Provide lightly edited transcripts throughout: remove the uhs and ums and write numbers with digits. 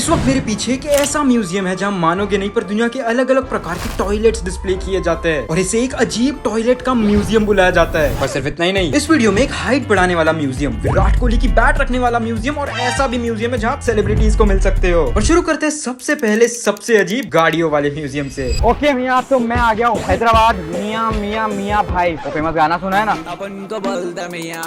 इस वक्त मेरे पीछे एक ऐसा म्यूजियम है जहाँ मानोगे नहीं पर दुनिया के अलग अलग प्रकार के टॉयलेट्स डिस्प्ले किए जाते हैं और इसे एक अजीब टॉयलेट का म्यूजियम बुलाया जाता है। और सिर्फ इतना ही नहीं, इस वीडियो में एक हाइट बढ़ाने वाला म्यूजियम, विराट कोहली की बैट रखने वाला म्यूजियम और ऐसा भी म्यूजियम है जहाँ सेलिब्रिटीज को मिल सकते हो। और शुरू करते हैं सबसे पहले सबसे अजीब गाड़ियों वाले म्यूजियम से। ओके मियाँ, तो मैं आ गया हूँ हैदराबाद। मियाँ मियाँ मियाँ भाई, तो फेमस गाना सुना है ना, अपन को बोलते मियाँ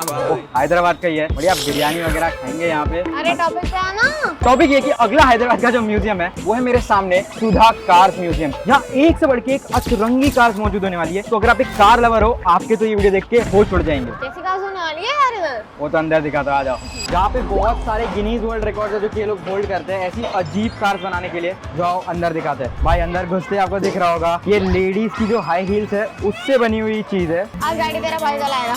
हैदराबाद का ही है। बढ़िया बिरयानी वगैरह खाएंगे यहाँ पे। अरे टॉपिक पे आना। टॉपिक ये कि अगला हैदराबाद का जो म्यूजियम है वो है मेरे सामने, सुधा कार्स म्यूजियम। यहाँ एक से बढ़ के एक अतरंगी कार्स मौजूद होने वाली है। तो अगर आप एक कार लवर हो, आपके तो ये वीडियो देख के होश उड़ जाएंगे। कैसी कार्स होने वाली है यार इधर? वो तो अंदर दिखाता, आ जाओ। यहाँ पे बहुत सारे गिनीज वर्ल्ड रिकॉर्ड है जो कि ये लोग होल्ड करते हैं ऐसी अजीब कार्स बनाने के लिए। जाओ अंदर दिखाते हैं। भाई अंदर घुसते आपको दिख रहा होगा, ये लेडीज की जो हाई हील्स है उससे बनी हुई चीज है। आज गाड़ी तेरा भाई चलाएगा।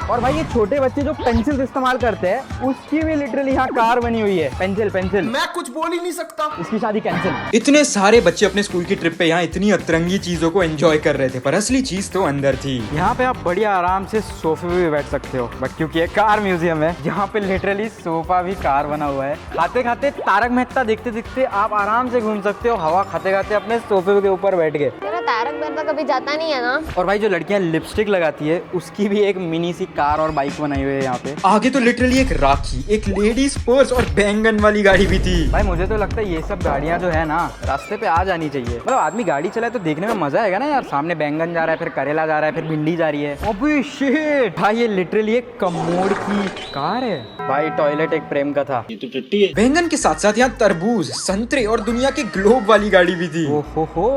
और भाई ये छोटे बच्चे जो पेंसिल इस्तेमाल करते हैं उसकी भी लिटरली यहाँ कार बनी हुई है। पेंसिल मैं कुछ बोल ही नहीं सकता। इसकी शादी कैंसिल। इतने सारे बच्चे अपने स्कूल की ट्रिप पे यहाँ इतनी अतरंगी चीजों को एंजॉय कर रहे थे, पर असली चीज तो अंदर थी। यहाँ पे आप बढ़िया आराम से सोफे पे भी बैठ सकते हो, बट क्योंकि ये कार म्यूजियम है जहाँ पे लिटरली सोफा भी कार बना हुआ है। खाते खाते तारक मेहता देखते देखते आप आराम से घूम सकते हो, हवा खाते खाते अपने सोफे के ऊपर बैठ गए। तेरा तारक मेहता कभी जाता नहीं है ना। और भाई जो लड़कियां लिपस्टिक लगाती है उसकी भी एक मिनी सी कार और बाइक बनाई हुई है यहाँ पे। आगे तो लिटरली एक राखी, एक लेडीज पर्स और बैंगन वाली गाड़ी भी थी। भाई मुझे तो लगता है ये सब गाड़ियाँ जो है ना रास्ते पे आ जानी चाहिए। मतलब आदमी गाड़ी चलाए तो देखने में मजा आएगा ना यार। सामने बैंगन जा रहा है, फिर करेला जा रहा है, फिर भिंडी जा रही है। अबे शिट भाई, ये लिटरली एक कमोड की कार है। भाई टॉयलेट एक प्रेम का था। ये तो टट्टी है। बैंगन के साथ साथ यहाँ तरबूज, संतरे और दुनिया के ग्लोब वाली गाड़ी भी थी। ओहो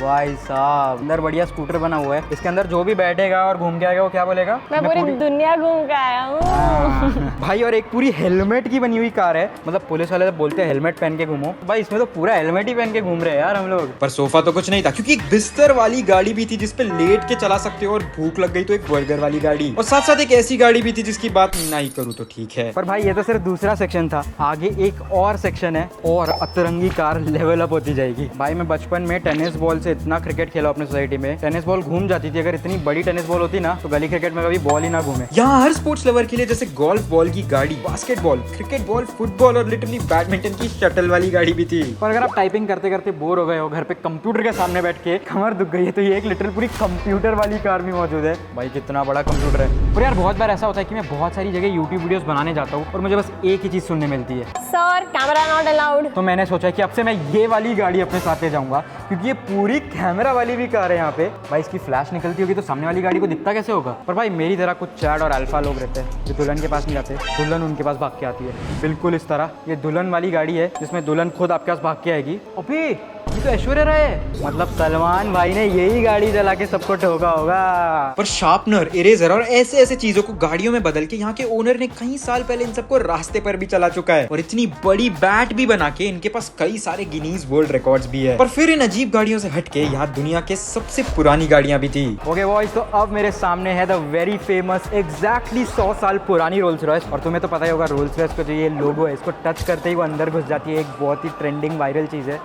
भाई साहब, अंदर बढ़िया स्कूटर बना हुआ है। इसके अंदर जो भी बैठेगा और घूम के आएगा वो क्या बोलेगा, मैं पूरी दुनिया घूम के आया हूँ। भाई और एक पूरी हेलमेट की बनी हुई कार है। मतलब पुलिस वाले तो बोलते हैं हेलमेट पहन के घूमो, भाई इसमें तो पूरा हेलमेट ही पहन के घूम रहे हैं यार हम लोग। पर सोफा तो कुछ नहीं था, क्योंकि एक बिस्तर वाली गाड़ी भी थी जिसपे लेट के चला सकते हो और भूख लग गई तो एक बर्गर वाली गाड़ी, और साथ साथ एक ऐसी गाड़ी भी थी जिसकी बात नहीं करूँ तो ठीक है। पर भाई ये तो सिर्फ दूसरा सेक्शन था, आगे एक और सेक्शन है और अतरंगी कार लेवल अप होती जाएगी। भाई मैं बचपन में टेनिस बॉल से इतना क्रिकेट खेला अपनी सोसाइटी में। टेनिस बॉल घूम जाती थी, अगर इतनी बड़ी टेनिस बॉल होती ना तो गली क्रिकेट में कभी बॉल ही ना घूमे। यहाँ हर स्पोर्ट्स लवर के लिए जैसे गोल्फ बॉल की गाड़ी, बास्केटबॉल, क्रिकेट बॉल, फुटबॉल और लिटरली बैडमिंटन की शटल वाली गाड़ी भी थी। और अगर आप टाइपिंग करते करते बोर हो गए हो, घर पे कंप्यूटर के सामने बैठ के कमर दुख गई है, तो ये एक लिटरल पूरी कंप्यूटर वाली कार भी मौजूद है। भाई कितना बड़ा कंप्यूटर है। और यार बहुत बार ऐसा होता है कि मैं बहुत सारी जगह यूट्यूब वीडियोस बनाने जाता हूँ और मुझे बस एक ही चीज सुनने मिलती है, सर कैमरा नॉट अलाउड। तो मैंने सोचा कि अब से मैं ये वाली गाड़ी अपने साथ ले जाऊंगा, क्योंकि ये पूरी कैमरा वाली भी कार है यहाँ पे। भाई इसकी फ्लैश निकलती होगी तो सामने वाली गाड़ी को दिखता कैसे होगा। पर भाई मेरी तरह कुछ चैड और अल्फा लोग रहते हैं जो दुल्हन के पास नहीं जाते, दुल्हन उनके पास भाग के आती है। बिल्कुल इस तरह ये दुल्हन वाली गाड़ी है जिसमें दुल्हन खुद आपके पास भाग के आएगी। अबे ये तो ऐश्वर्या राय है, मतलब सलमान भाई ने यही गाड़ी चला के सबको ठोका होगा। पर शार्पनर, इरेजर और ऐसे ऐसे चीजों को गाड़ियों में बदल के यहाँ के ओनर ने कई साल पहले इन सबको रास्ते पर भी चला चुका है, और इतनी बड़ी बैट भी बना के इनके पास कई सारे गिनीज वर्ल्ड रिकॉर्ड्स भी है। पर फिर इन अजीब गाड़ियों से हटके यहाँ दुनिया के सबसे पुरानी गाड़ियां भी थी। ओके बॉयज, तो अब मेरे सामने है द वेरी फेमस एग्जैक्टली 100 साल पुरानी रोल्स रॉयस। और तुम्हें तो पता ही होगा रोल्स रॉयस का जो ये लोगो है, इसको टच करते ही वो अंदर घुस जाती है। एक बहुत ही ट्रेंडिंग वायरल चीज है।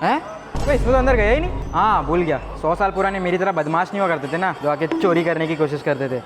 तो इसमें तो अंदर गया ही नहीं। हाँ भूल गया, 100 साल पुराने मेरी तरह बदमाश नहीं हुआ करते थे ना, जो आके चोरी करने की कोशिश करते थे।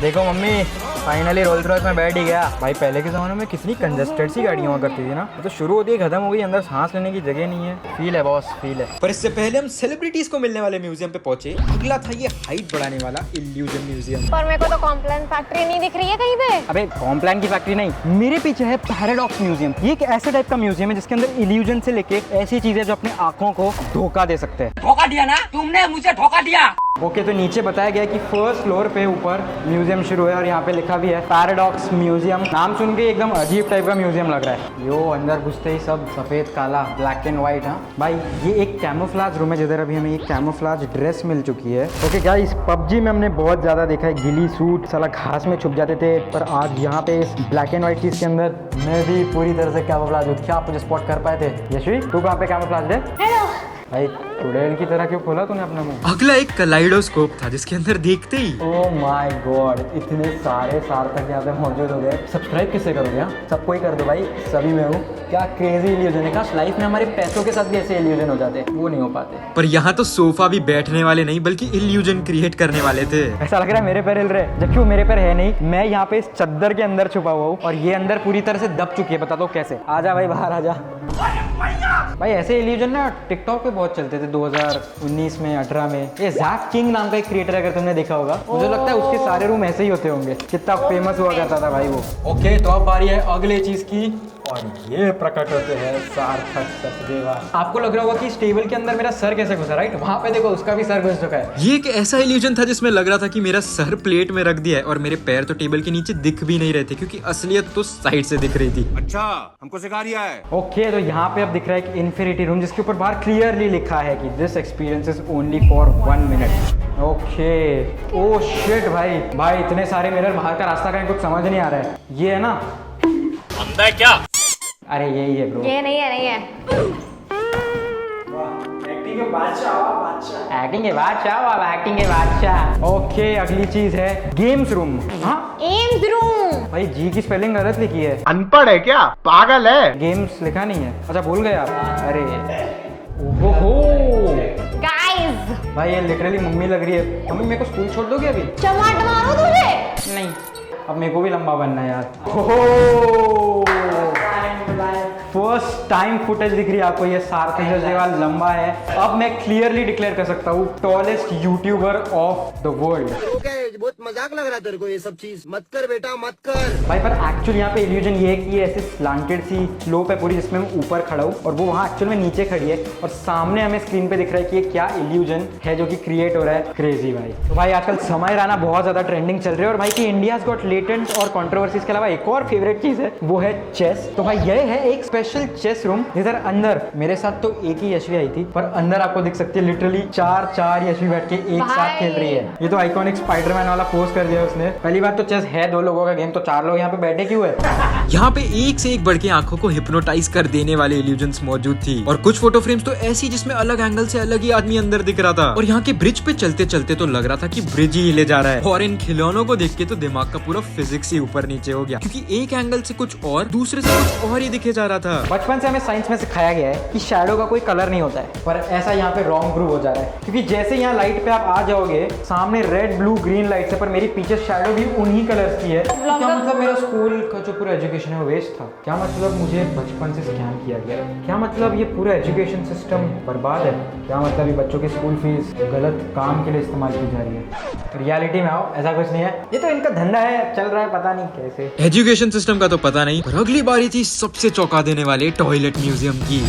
देखो मम्मी, फाइनली रोल्स रॉयस में बैठ ही गया। भाई पहले के ज़माने में कितनी कंजेस्टेड सी गाड़ियाँ हुआ करती थी ना, तो शुरू होती है खत्म हो गई, अंदर सांस लेने की जगह नहीं है। फील है बॉस, फील है। पर इससे पहले हम सेलिब्रिटीज को मिलने वाले म्यूजियम पे पहुंचे। अगला था ये हाइट बढ़ाने वाला इल्यूजन म्यूजियम। पर मेरे को तो कॉम्प्लान फैक्ट्री नहीं दिख रही है कहीं पे। अबे कॉम्प्लान की फैक्ट्री नहीं, मेरे पीछे है पैराडॉक्स म्यूजियम। ये एक ऐसे टाइप का म्यूजियम है जिसके अंदर इल्यूजन से लेके ऐसी चीजें जो अपने आंखों को धोखा दे सकते हैं। धोखा दिया ना तुमने, मुझे धोखा दिया। ओके, तो नीचे बताया गया कि फर्स्ट फ्लोर पे ऊपर म्यूजियम शुरू है और यहाँ पे लिखा भी है पैराडॉक्स म्यूजियम। नाम सुन के एकदम अजीब टाइप का म्यूजियम लग रहा है। यो अंदर घुसते ही सब सफेद काला, ब्लैक एंड व्हाइट। हाँ भाई ये एक कैमोफ्लाज रूम है जिधर अभी हमें एक कैमोफ्लाज ड्रेस मिल चुकी है। ओके गाइस, पबजी में हमने बहुत ज्यादा देखा है गिली सूट साला घास में छुप जाते थे, पर आज यहाँ पे इस ब्लैक एंड व्हाइट चीज के अंदर मैं भी पूरी तरह से कैमोफ्लाज हूँ। क्या आप मुझे स्पॉट कर पाए थे? यशवी तू कहाँ पे कैमोफ्लाज है? हेलो। भाई चुड़ैल की तरह क्यों खोला तूने अपना मुंह? अगला एक कलाइडोस्कोप था जिसके अंदर देखते ही ओह माय गॉड, इतने सारे सार्थक यहाँ पे मौजूद हो गए। सब्सक्राइब किससे करोगे? हाँ, सबको ही कर दो भाई, सभी में हूँ। क्या क्रेजी इल्यूजन है, काश लाइफ में हमारे पैसों के साथ भी ऐसे इल्यूजन हो जाते, वो नहीं हो पाते। पर यहाँ तो सोफा भी बैठने वाले नहीं बल्कि इल्यूजन क्रिएट करने वाले थे। ऐसा लग रहा है मेरे पैर हिल रहे, जबकि वो मेरे पैर है नहीं। मैं यहाँ पे इस चद्दर के अंदर छुपा हुआ हूँ और ये अंदर पूरी तरह से दब चुकी है। बता दो कैसे? आजा भाई बाहर आजा। भाई ऐसे इल्यूजन ना टिकटॉक पे बहुत चलते थे 2019 में 18 में। ये जैक किंग नाम का एक क्रिएटर, अगर तुमने देखा होगा, मुझे लगता है उसके सारे रूम ऐसे ही होते होंगे। कितना फेमस हुआ करता था भाई वो। ओके, तो अब बारी है अगले चीज की, और ये प्रकट होते हैं सार्थक सचदेवा। आपको लग रहा होगा कि इस टेबल के अंदर मेरा सर कैसे घुसा, राइट? वहां पे देखो उसका भी सर घुस चुका है। ये एक ऐसा इल्यूजन था जिसमें लग रहा था कि मेरा सर प्लेट में रख दिया है और मेरे पैर तो टेबल के नीचे दिख भी नहीं रहे थे, क्योंकि असलियत तो साइड से दिख रही थी। अच्छा, हमको सिखा रिया है। ओके, तो यहाँ पे अब दिख रहा है एक इन्फिनिटी रूम, जिसके ऊपर बाहर क्लियरली लिखा है कि this experience is only for 1 minute. Okay, oh shit भाई, भाई इतने सारे मिरर, बाहर का रास्ता कहीं कुछ समझ नहीं आ रहा है। ये है ना अंधा है क्या? अरे यही है ब्रो। ये नहीं है, नहीं है। एक्टिंग के बादशाह। ओके, अगली चीज है गेम्स रूम। हाँ एम्स रूम। भाई, जी की स्पेलिंग गलत लिखी है। अनपढ़ है क्या? पागल है? गेम्स लिखा नहीं है। अच्छा, भूल गए आप? अरे ओहो गाइस, भाई, ये लिटरली मम्मी लग रही है। मम्मी मेरे को स्कूल छोड़ दोगे अभी? चमाट मारो तुझे। नहीं, अब मेरे को भी लंबा बनना है यार। ओहो, फर्स्ट टाइम फुटेज दिख रही है आपको। ये सार्थक सचदेवा लंबा है। अब मैं क्लियरली डिक्लेयर कर सकता हूँ tallest YouTuber of the world. बहुत मजाक लग रहा है तेरे को ये सब चीज? मत कर बेटा, मत कर भाई, पर एक्चुअली यहाँ पे इल्यूजन ये है कि ये ऐसे स्लांटेड सी स्लोप है पूरी, जिसमें मैं ऊपर खड़ा हूँ और वो वहाँ एक्चुअल में नीचे खड़ी है, और सामने हमें स्क्रीन पे दिख रहा है कि ये क्या इल्यूजन है जो कि क्रिएट हो रहा है। क्रेजी भाई। तो भाई आजकल समय राणा बहुत ज्यादा ट्रेंडिंग चल रही है, और भाई की इंडिया गॉट लेटेंट और कंट्रोवर्सीज के अलावा एक और फेवरेट चीज है, वो है चेस। तो भाई ये है एक स्पेशल चेस रूम, जिधर अंदर मेरे साथ तो एक ही यशवी आई थी, पर अंदर आपको दिख सकती है लिटरली चार यशवी बैठ के एक साथ खेल रही है। ये तो आइकॉनिक स्पाइडरमैन वाला पोज कर दिया उसने। पहली बात तो चेस है 2 लोगों का गेम, तो 4 लोग यहाँ पे बैठे क्यों है? यहाँ पे एक से एक बढ़ के आंखों को हिप्नोटाइज कर देने वाले इल्यूजन्स मौजूद थी, और कुछ फोटो फ्रेम्स तो ऐसी जिसमें अलग एंगल से अलग ही आदमी अंदर दिख रहा था। और यहाँ के ब्रिज पे चलते चलते तो लग रहा था कि ब्रिज ही हिले जा रहा है। और इन खिलौनों को देख के तो दिमाग का पूरा फिजिक्स ही ऊपर नीचे हो गया, क्योंकि एक एंगल से कुछ और, दूसरे से कुछ और ही दिखे जा रहा था। बचपन से हमें साइंस में सिखाया गया है कि शैडो का कोई कलर नहीं होता है, पर ऐसा यहाँ पे रॉन्ग प्रूव हो जा रहा है, क्योंकि जैसे यहाँ लाइट पे आप आ जाओगे, सामने रेड ब्लू ग्रीन लाइट है, पर मेरी पीछे शैडो भी उन्हीं कलर्स की है। क्या मतलब मेरा स्कूल का जो पूरा एजुकेशन है वो वेस्ट था? क्या मतलब मुझे बचपन से स्कैम किया गया? क्या मतलब ये पूरा एजुकेशन सिस्टम बर्बाद है? क्या मतलब ये बच्चों की स्कूल फीस गलत काम के लिए इस्तेमाल की जा रही है? रियलिटी में आओ, ऐसा कुछ नहीं है। ये तो इनका धंधा है, चल रहा है, पता नहीं कैसे। एजुकेशन सिस्टम का तो पता नहीं, पर अगली बारी थी सबसे चौंका देने वाले टॉयलेट म्यूजियम की।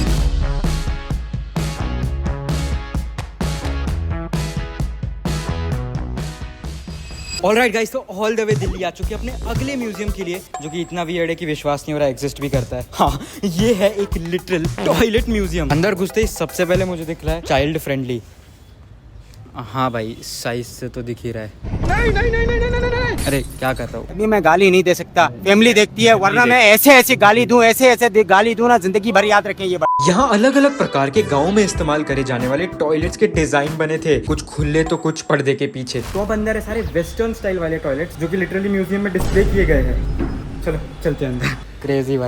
ऑलराइट गाइस, तो ऑल द वे दिल्ली आ चुके हैं अपने अगले म्यूजियम के लिए, जो कि इतना वियर्ड है कि विश्वास नहीं हो रहा एग्जिस्ट भी करता है। हाँ, ये है एक लिटरल टॉयलेट म्यूजियम। अंदर घुसते ही सबसे पहले मुझे दिख रहा है चाइल्ड फ्रेंडली। हाँ भाई, साइज से तो दिख ही रहा है। नहीं। अरे क्या कर रहा हूँ? अभी मैं गाली नहीं दे सकता, फैमिली देखती है, वरना मैं ऐसे गाली दूं, ऐसे गाली दूं ना, जिंदगी भर याद रखें ये बात। यहाँ अलग अलग प्रकार के गाँव में इस्तेमाल करे जाने वाले टॉयलेट्स के डिजाइन बने थे, कुछ खुले तो कुछ पर्दे के पीछे। तो अब अंदर है सारे वेस्टर्न स्टाइल वाले टॉयलेट्स, जो कि लिटरली म्यूजियम में डिस्प्ले किए गए हैं। चलो चलते हैं अंदर। क्रेजी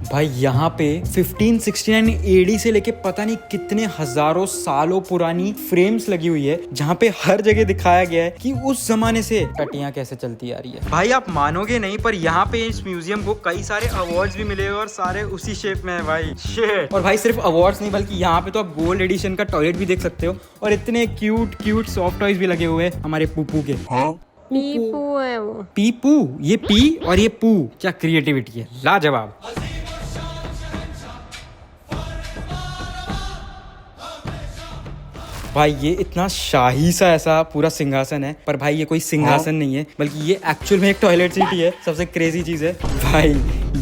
भाई, यहाँ पे 1569 एडी से लेके पता नहीं कितने हजारों सालों पुरानी फ्रेम्स लगी हुई है, जहाँ पे हर जगह दिखाया गया है कि उस जमाने से टटियां कैसे चलती आ रही है। भाई आप मानोगे नहीं, पर यहाँ पे इस म्यूजियम को कई सारे अवार्ड्स भी मिले और सारे उसी शेप में है भाई। शिट। और भाई सिर्फ अवार्ड्स नहीं, बल्कि यहाँ पे तो आप गोल्ड एडिशन का टॉयलेट भी देख सकते हो, और इतने क्यूट सॉफ्ट टॉयज भी लगे हुए हैं हमारे पुप्पू के। पीपू है वो। पीपू, ये पी और ये पू, क्या क्रिएटिविटी है, लाजवाब। भाई ये इतना शाही सा ऐसा पूरा सिंहासन है, पर भाई ये कोई सिंहासन नहीं है, बल्कि ये एक्चुअल में एक टॉयलेट सीट ही है। सबसे क्रेजी चीज है भाई,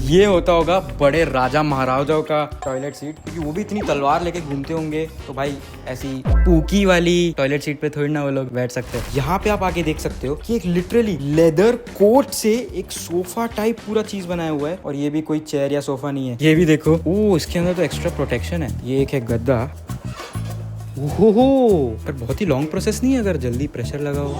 ये होता होगा बड़े राजा महाराजाओं का टॉयलेट सीट, क्योंकि वो भी इतनी तलवार लेके घूमते होंगे, तो भाई ऐसी पूकी वाली टॉयलेट सीट पे थोड़ी ना वो लोग बैठ सकते हैं। यहाँ पे आप आके देख सकते हो कि एक लिटरली लेदर कोट से एक सोफा टाइप पूरा चीज बनाया हुआ है, और ये भी कोई चेयर या सोफा नहीं है। ये भी देखो, ओ इसके अंदर तो एक्स्ट्रा प्रोटेक्शन है। ये एक है गद्दा, ओहो, पर बहुत ही लॉन्ग प्रोसेस नहीं है अगर जल्दी प्रेशर लगाओ।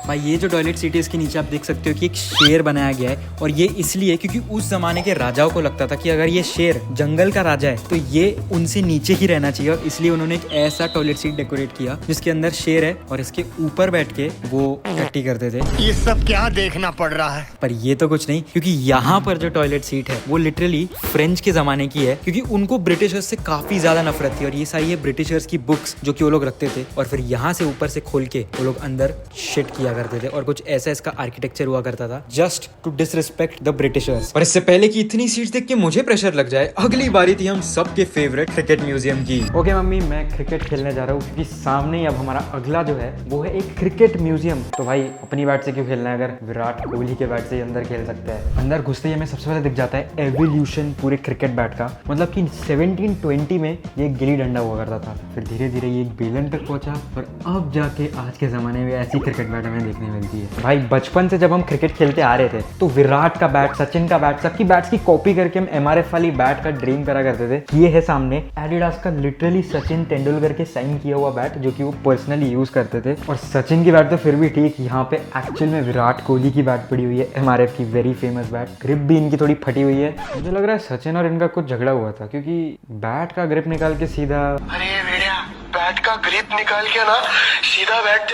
भाई ये जो टॉयलेट सीट है इसके नीचे आप देख सकते हो कि एक शेर बनाया गया है, और ये इसलिए क्योंकि उस जमाने के राजाओं को लगता था कि अगर ये शेर जंगल का राजा है तो ये उनसे नीचे ही रहना चाहिए, और इसलिए उन्होंने एक ऐसा टॉयलेट सीट डेकोरेट किया जिसके अंदर शेर है और इसके ऊपर बैठ के वो टट्टी करते थे। ये सब क्या देखना पड़ रहा है? पर ये तो कुछ नहीं, क्योंकि यहाँ पर जो टॉयलेट सीट है वो लिटरली फ्रेंच के जमाने की है, क्योंकि उनको ब्रिटिशर्स से काफी ज्यादा नफरत थी, और ये सारी है ब्रिटिशर्स की बुक्स जो कि वो लोग रखते थे, और फिर यहाँ से ऊपर से खोल के वो लोग अंदर शिट किया करते थे, और कुछ ऐसा इसका आर्किटेक्चर हुआ करता था just to disrespect the Britishers. पर इससे पहले कि इतनी सीट्स देख के मुझे प्रेशर लग जाए, अगली बारी थी हम सबके फेवरेट क्रिकेट म्यूजियम की। ओके मम्मी, मैं क्रिकेट खेलने जा रहा हूँ क्योंकि सामने ही अब हमारा अगला जो है वो है एक क्रिकेट म्यूजियम। तो भाई अपनी बैट से क्यों खेलना है, अगर विराट कोहली के बैट से ही अंदर खेल सकते हैं। अंदर घुसते ही हमें सबसे पहले दिख जाता है एवोल्यूशन पूरे क्रिकेट बैट का, मतलब कि 1720 में ये गिल्ली डंडा हुआ करता था, फिर धीरे धीरे ये एक बेलन तक पहुंचा, और अब जाके आज के ज़माने में ऐसी क्रिकेट बैट हमें देखने मिलती है। भाई बचपन से जब हम क्रिकेट खेलते आ रहे थे तो विराट का बैट, सचिन का बैट, सबकी बैट्स की कॉपी करके हम MRF वाली बैट का ड्रीम करा करते थे। ये है सामने एडिडास का लिटरली सचिन तेंदुलकर के साइन किया हुआ बैट जो कि वो पर्सनली यूज करते थे, और सचिन की बैट तो फिर भी ठीक, यहाँ पे एक्चुअल में विराट कोहली की बैट पड़ी हुई है, MRF की वेरी फेमस बैट। ग्रिप भी इनकी थोड़ी फटी हुई है, मुझे लग रहा है सचिन और इनका कुछ झगड़ा हुआ था, क्योंकि बैट का ग्रिप निकाल के सीधा, अरे बेड़िया बैट का ग्रिप निकाल के ना सीधा बैट।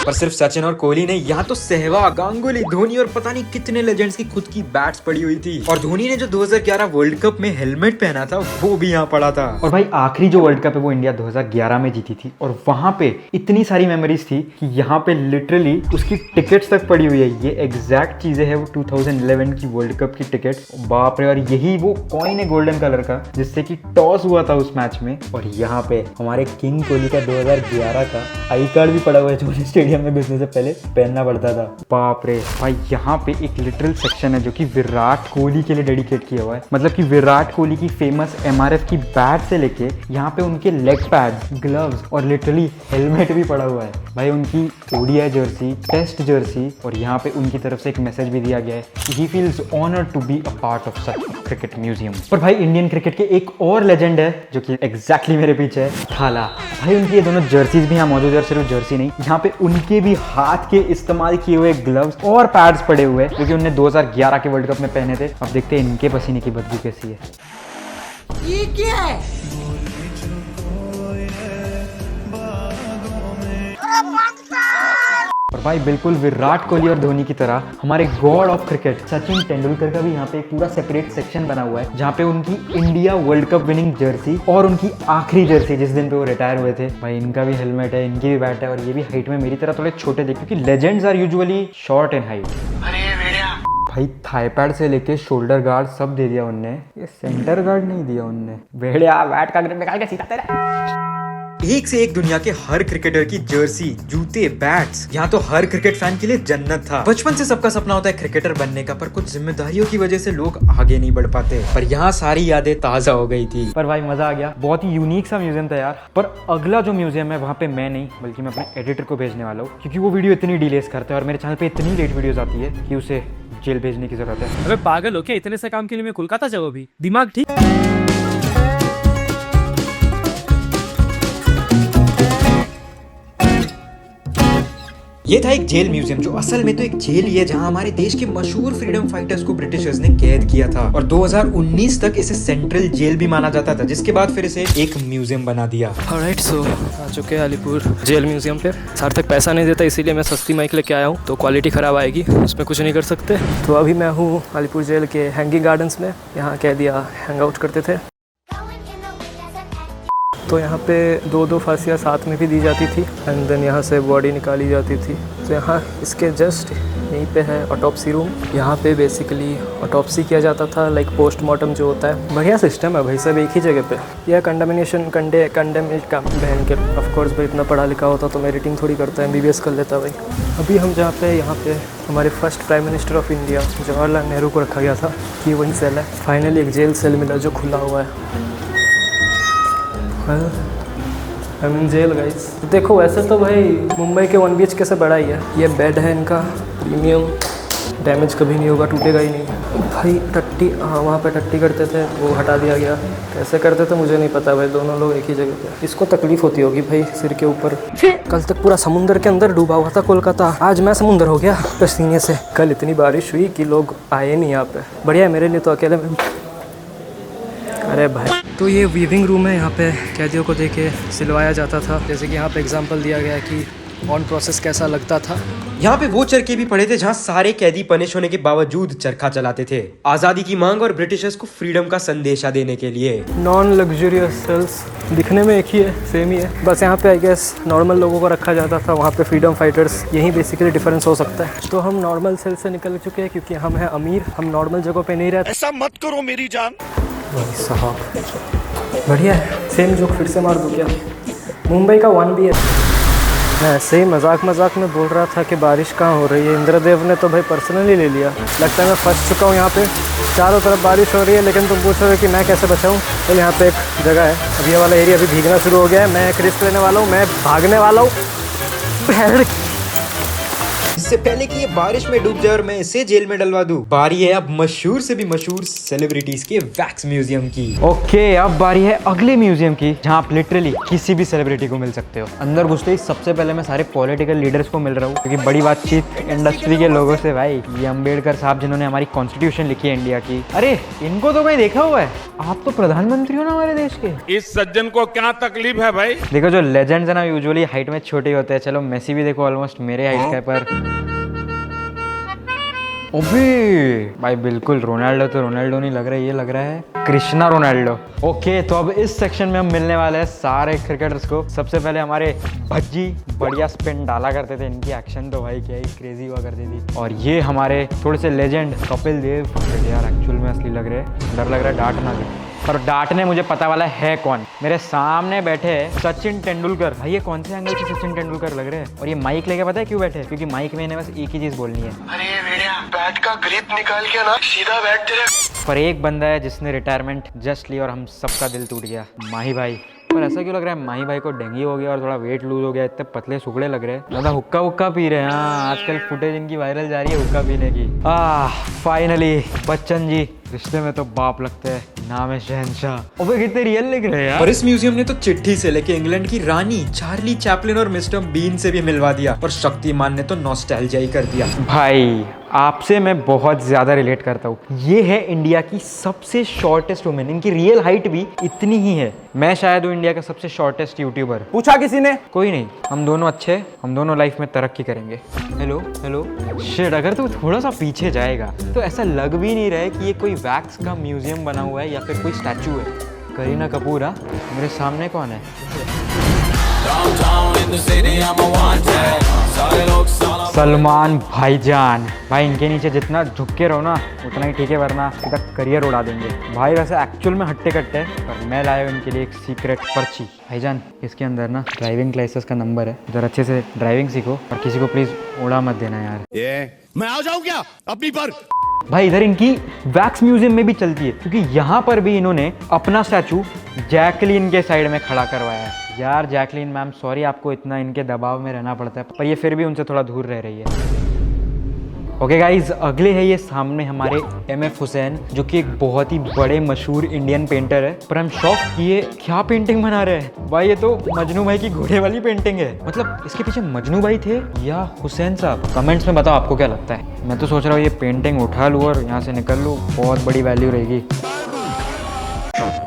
पर सिर्फ सचिन और कोहली नहीं, यहाँ तो सहवाग, गांगुली, धोनी और पता नहीं कितने लेजेंड्स की खुद की बैट्स पड़ी हुई थी, और धोनी ने जो 2011 वर्ल्ड कप में हेलमेट पहना था वो भी यहाँ पड़ा था। और भाई आखिरी जो वर्ल्ड कप है वो इंडिया 2011 में जीती थी, और वहां पे इतनी सारी मेमोरीज थी कि यहाँ पे लिटरली उसकी टिकट्स तक पड़ी हुई है। ये एग्जैक्ट चीजें है वो 2011 की वर्ल्ड कप की टिकट, बाप रे। और यही वो कॉइन है गोल्डन कलर का जिससे कि टॉस हुआ था उस मैच में, और यहाँ पे हमारे किंग कोहली का 2011 का आई कार्ड भी पड़ा हुआ है जो स्टेडियम में घुसने से पहले पहनना पड़ता था। बाप रे भाई, यहाँ पे एक लिटरल सेक्शन है जो कि विराट कोहली के लिए डेडिकेट किया हुआ है, मतलब कि विराट कोहली की फेमस MRF की बैट से लेके यहाँ पे उनके लेग पैड्स, ग्लव्स और लिटरली हेलमेट भी पड़ा हुआ है। भाई उनकी ODI जर्सी, टेस्ट जर्सी, और यहाँ पे उनकी तरफ से एक मैसेज भी दिया गया है कि he feels honoured to be a part of such cricket museum. पर भाई इंडियन क्रिकेट के एक और लेजेंड है जो कि एग्जैक्टली मेरे पीछे है, थाला। भाई उनकी ये दोनों जर्सीज भी यहाँ मौजूद है, और सिर्फ जर्सी नहीं, यहाँ पे उनके भी हाथ के इस्तेमाल किए हुए ग्लव्स और पैड्स पड़े हुए हैं जो कि उन्होंने 2011 के वर्ल्ड कप में पहने थे। अब देखते हैं इनके पसीने की बदबू कैसी है। ये क्या है? और भाई बिल्कुल विराट कोहली और धोनी की तरह हमारे God of cricket Sachin Tendulkar का भी यहाँ पे एक पूरा सेपरेट सेक्शन बना हुआ है जहाँ पे उनकी India world cup winning Jersey और उनकी आखिरी जर्सी जिस दिन पे वो रिटायर हुए थे, भाई इनका भी हेलमेट है, इनकी भी बैट है, और ये भी हाइट में मेरी तरह थोड़े छोटे थे क्योंकि legends are usually short in height. भाई थाई पैड से लेके शोल्डर गार्ड सब दे दिया उनने, ये सेंटर गार्ड नहीं दिया उनने। भेड़िया बैट का ग्रिप निकाल के सीधा तेरा। एक से एक दुनिया के हर क्रिकेटर की जर्सी, जूते, बैट्स, यहाँ तो हर क्रिकेट फैन के लिए जन्नत था। बचपन से सबका सपना होता है क्रिकेटर बनने का, पर कुछ जिम्मेदारियों की वजह से लोग आगे नहीं बढ़ पाते, पर यहाँ सारी यादें ताजा हो गई थी। पर भाई मजा आ गया, बहुत ही यूनिक सा म्यूजियम था यार। पर अगला जो म्यूजियम है वहाँ पे मैं नहीं बल्कि मैं अपने एडिटर को भेजने वाला हूँ, क्योंकि वो वीडियो इतनी डिलेस करता है और मेरे चैनल पे इतनी लेट वीडियोस आती है कि उसे जेल भेजने की जरूरत है। अबे पागल हो क्या, इतने से काम के लिए मैं कोलकाता जाऊँ अभी, दिमाग ठीक। ये था एक जेल म्यूजियम जो असल में तो एक जेल ही है जहां हमारे देश के मशहूर फ्रीडम फाइटर्स को ब्रिटिशर्स ने कैद किया था, और 2019 तक इसे सेंट्रल जेल भी माना जाता था, जिसके बाद फिर इसे एक म्यूजियम बना दिया। ऑलराइट, सो आ चुके हैं अलीपुर जेल म्यूजियम पे। सार्थक पैसा नहीं देता इसीलिए मैं सस्ती माइक लेके आया हूँ, तो क्वालिटी खराब आएगी, उसमें कुछ नहीं कर सकते। तो अभी मैं हूँ अलीपुर जेल के हैंगिंग गार्डन्स में, यहाँ कैदियाँ हैंग आउट करते थे। तो यहाँ पे दो फांसियाँ साथ में भी दी जाती थी, एंड देन यहाँ से बॉडी निकाली जाती थी। तो यहाँ इसके जस्ट यहीं पे है ऑटोप्सी रूम, यहाँ पे बेसिकली ऑटोप्सी किया जाता था, लाइक पोस्टमार्टम जो होता है। बढ़िया सिस्टम है भाई, सब एक ही जगह पे। यह कंडेमिनेशन का बहन के ऑफकोर्स भाई इतना पढ़ा लिखा होता तो मैं एडिटिंग थोड़ी करता है, MBBS कर लेता भाई। अभी हम जहाँ पे यहाँ पे हमारे first prime minister of India Jawaharlal Nehru को रखा गया था कि वही सेल है। फाइनली एक जेल सेल मिला जो खुला हुआ है। I mean jail guys. देखो वैसे तो भाई मुंबई के 1 BHK से बड़ा ही है। ये बेड है इनका प्रीमियम, डैमेज कभी नहीं होगा, टूटेगा ही नहीं। भाई टट्टी, हाँ वहाँ पे टट्टी करते थे, वो हटा दिया गया। कैसे करते थे मुझे नहीं पता भाई, दोनों लोग एक ही जगह पे। इसको तकलीफ होती होगी भाई सिर के ऊपर। कल तक पूरा समुंदर के अंदर डूबा हुआ था कोलकाता, आज मैं समुंदर हो गया पसीने से। कल इतनी बारिश हुई कि लोग आए नहीं यहाँ पे। बढ़िया है मेरे लिए तो, अकेले में। अरे भाई, तो ये वीविंग रूम है, यहाँ पे कैदियों को दे के सिलवाया जाता था। जैसे कि यहाँ पे एग्जांपल दिया गया है कि ऑन प्रोसेस कैसा लगता था। यहाँ पे वो चरखे भी पड़े थे जहाँ सारे कैदी पनिश होने के बावजूद चरखा चलाते थे, आजादी की मांग और ब्रिटिशर्स को फ्रीडम का संदेशा देने के लिए। नॉन लग्जरियस सेल्स दिखने में एक ही है, सेम ही है, बस यहाँ पे आई गेस नॉर्मल लोगों को रखा जाता था, वहाँ पे फ्रीडम फाइटर्स। यही बेसिकली डिफरेंस हो सकता है। तो हम नॉर्मल सेल से निकल चुके हैं क्योंकि हम हैं अमीर, हम नॉर्मल जगह पे नहीं रहते। ऐसा मत करो मेरी जान। भाई साहब बढ़िया है, सेम जोक फिर से मार दूँ क्या? मुंबई का 1B है। मैं ऐसे ही मजाक में बोल रहा था कि बारिश कहाँ हो रही है, इंद्रदेव ने तो भाई पर्सनली ले लिया। लगता है मैं फंस चुका हूँ यहाँ पे, चारों तरफ बारिश हो रही है लेकिन तुम पूछ रहे हो कि मैं कैसे बचाऊँ। तो यहाँ पे एक जगह है, अभी ये वाला एरिया अभी भीगना शुरू हो गया है। मैं एक रिस्क लेने वाला हूँ, मैं भागने वाला हूँ। इससे पहले कि ये बारिश में डूब जाए और मैं इसे जेल में डलवा दूं, बारी है अब मशहूर से भी मशहूर सेलिब्रिटीज के वैक्स म्यूजियम की। ओके, अब बारी है अगले म्यूजियम की, जहाँ आप लिटरली किसी भी सेलिब्रिटी को मिल सकते हो। अंदर घुसते ही सबसे पहले मैं सारे पॉलिटिकल लीडर्स को मिल रहा हूँ, क्योंकि बड़ी बातचीत इंडस्ट्री के लोगों से। भाई ये अम्बेडकर साहब जिन्होंने हमारी कॉन्स्टिट्यूशन लिखी है इंडिया की, अरे इनको तो कहीं देखा हुआ है। आप तो प्रधानमंत्री हो ना हमारे देश के। इस सज्जन को क्या तकलीफ है भाई? देखो जो लेजेंड्स है ना यूजुअली हाइट में छोटे होते हैं। चलो मेसी भी देखो ऑलमोस्ट मेरे हाइट का है, पर ओबे भाई बिल्कुल रोनाल्डो तो रोनाल्डो नहीं लग रहा है, ये लग रहा है कृष्णा रोनाल्डो। ओके, तो अब इस सेक्शन में हम मिलने वाले हैं सारे क्रिकेटर्स को। सबसे पहले हमारे भज्जी बढ़िया स्पिन डाला करते थे, इनकी एक्शन तो भाई क्या ही क्रेजी हुआ करती थी। और ये हमारे थोड़े से लेजेंड कपिल देव। यार एक्चुअल में असली लग रहे हैं, डर लग रहा है डांट ना दे। पर डांटने मुझे पता वाला है कौन। मेरे सामने बैठे हैं सचिन तेंदुलकर। भाई ये कौन से एंगल से सचिन तेंदुलकर लग रहे हैं? और ये माइक लेके पता है क्यों बैठे? क्योंकि माइक में इन्हें बस एक ही चीज बोलनी है, अरे भेड़िया, बैट का ग्रिप निकाल के ना सीधा बैठ तेरे। पर एक बंदा है जिसने रिटायरमेंट जस्ट ली और हम सबका दिल टूट गया, माही भाई। पर ऐसा क्यों लग रहा है माही भाई को डेंगू हो गया और थोड़ा वेट लूज हो गया, इतने पतले सुखड़े लग रहे हैं। ज़्यादा हुक्का पी रहे हैं। हाँ, आजकल फुटेज इनकी वायरल जा रही है हुक्का पीने की। फाइनली बच्चन जी रिश्ते में तो बाप लगते हैं, नाम है शहनशाह। ओबे कितने रियल लिख रहे हैं यार। और इस म्यूजियम ने तो चिट्ठी से लेके इंग्लैंड की रानी चार्ली चैपलिन और मिस्टर बीन से भी मिलवा दिया, और शक्तिमान ने तो नॉस्टैल्जिया ही कर दिया। भाई आपसे मैं बहुत ज्यादा रिलेट करता हूँ। ये है इंडिया की सबसे शॉर्टेस्ट वुमेन, इनकी रियल हाइट भी इतनी ही है। मैं शायद हूँ इंडिया का सबसे शॉर्टेस्ट यूट्यूबर। पूछा किसी ने? कोई नहीं, हम दोनों अच्छे, हम दोनों लाइफ में तरक्की करेंगे। हेलो हेलो शिट, अगर तू थोड़ा सा पीछे जाएगा तो ऐसा लग भी नहीं रहा है कि ये कोई वैक्स का म्यूजियम बना हुआ है या फिर कोई स्टैचू है। करीना कपूर, हाँ मेरे सामने कौन है? सलमान भाईजान। भाई इनके नीचे जितना झुक के रहो ना उतना ही ठीक है, वरना सीधा करियर उड़ा देंगे। भाई वैसे एक्चुअल में हट्टे कट्टे, पर मैं लाया हूँ इनके लिए एक सीक्रेट पर्ची। भाईजान इसके अंदर ना ड्राइविंग लाइसेंस का नंबर है, इधर अच्छे से ड्राइविंग सीखो और किसी को प्लीज उड़ा मत देना यार। मैं आ जाऊं क्या अपनी पर? भाई इधर इनकी वैक्स म्यूजियम में भी चलती है, क्योंकि यहाँ पर भी इन्होंने अपना स्टैचू जैकलीन के साइड में खड़ा करवाया है। यार जैकलीन मैम सॉरी, आपको इतना इनके दबाव में रहना पड़ता है, पर ये फिर भी उनसे थोड़ा दूर रह रही है। ओके गाइज, अगले है ये सामने हमारे MF हुसैन, जो कि एक बहुत ही बड़े मशहूर इंडियन पेंटर है। पर हम शॉक कि ये क्या पेंटिंग बना रहे हैं। भाई ये तो मजनू भाई की घोड़े वाली पेंटिंग है। मतलब इसके पीछे मजनू भाई थे या हुसैन साहब? कमेंट्स में बताओ आपको क्या लगता है। मैं तो सोच रहा हूँ ये पेंटिंग उठा लूँ और यहाँ से निकल लूँ, बहुत बड़ी वैल्यू रहेगी।